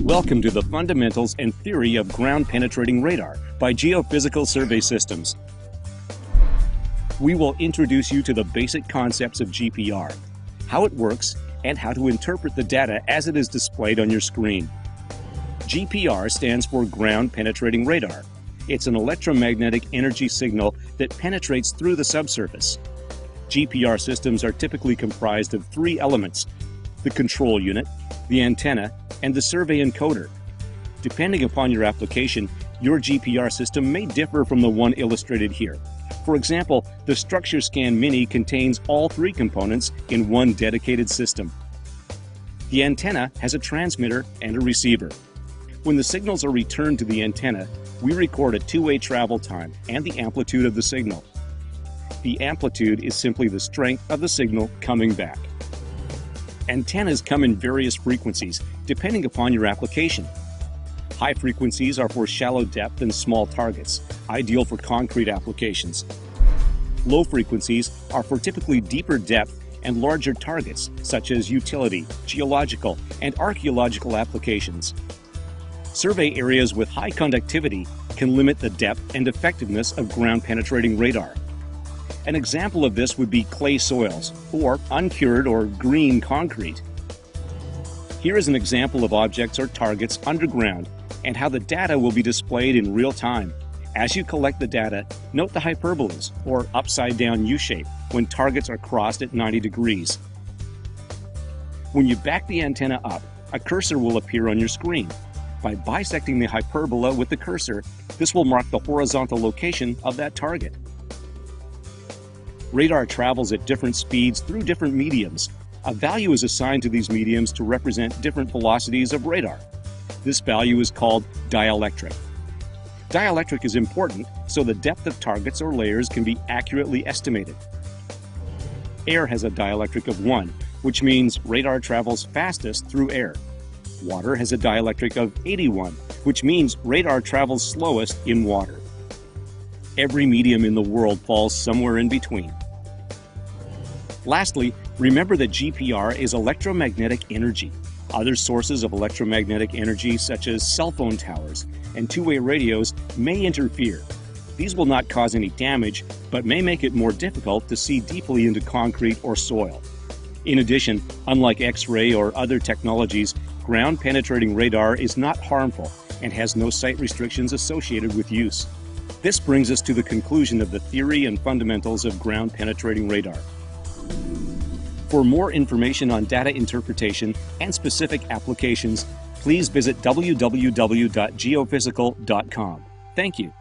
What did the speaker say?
Welcome to the fundamentals and theory of ground penetrating radar by Geophysical Survey Systems. We will introduce you to the basic concepts of GPR, how it works, and how to interpret the data as it is displayed on your screen. GPR stands for Ground Penetrating Radar. It's an electromagnetic energy signal that penetrates through the subsurface. GPR systems are typically comprised of three elements: the control unit, the antenna, and the survey encoder. Depending upon your application, your GPR system may differ from the one illustrated here. For example, the Structure Scan Mini contains all three components in one dedicated system. The antenna has a transmitter and a receiver. When the signals are returned to the antenna, we record a two-way travel time and the amplitude of the signal. The amplitude is simply the strength of the signal coming back. Antennas come in various frequencies, depending upon your application. High frequencies are for shallow depth and small targets, ideal for concrete applications. Low frequencies are for typically deeper depth and larger targets, such as utility, geological, and archaeological applications. Survey areas with high conductivity can limit the depth and effectiveness of ground-penetrating radar. An example of this would be clay soils, or uncured or green concrete. Here is an example of objects or targets underground and how the data will be displayed in real time. As you collect the data, note the hyperbolas, or upside-down U-shape, when targets are crossed at 90 degrees. When you back the antenna up, a cursor will appear on your screen. By bisecting the hyperbola with the cursor, this will mark the horizontal location of that target. Radar travels at different speeds through different mediums. A value is assigned to these mediums to represent different velocities of radar. This value is called dielectric. Dielectric is important so the depth of targets or layers can be accurately estimated. Air has a dielectric of 1, which means radar travels fastest through air. Water has a dielectric of 81, which means radar travels slowest in water. Every medium in the world falls somewhere in between. Lastly, remember that GPR is electromagnetic energy. Other sources of electromagnetic energy, such as cell phone towers and two-way radios, may interfere. These will not cause any damage, but may make it more difficult to see deeply into concrete or soil. In addition, unlike X-ray or other technologies, ground-penetrating radar is not harmful and has no site restrictions associated with use. This brings us to the conclusion of the theory and fundamentals of ground-penetrating radar. For more information on data interpretation and specific applications, please visit www.geophysical.com. Thank you.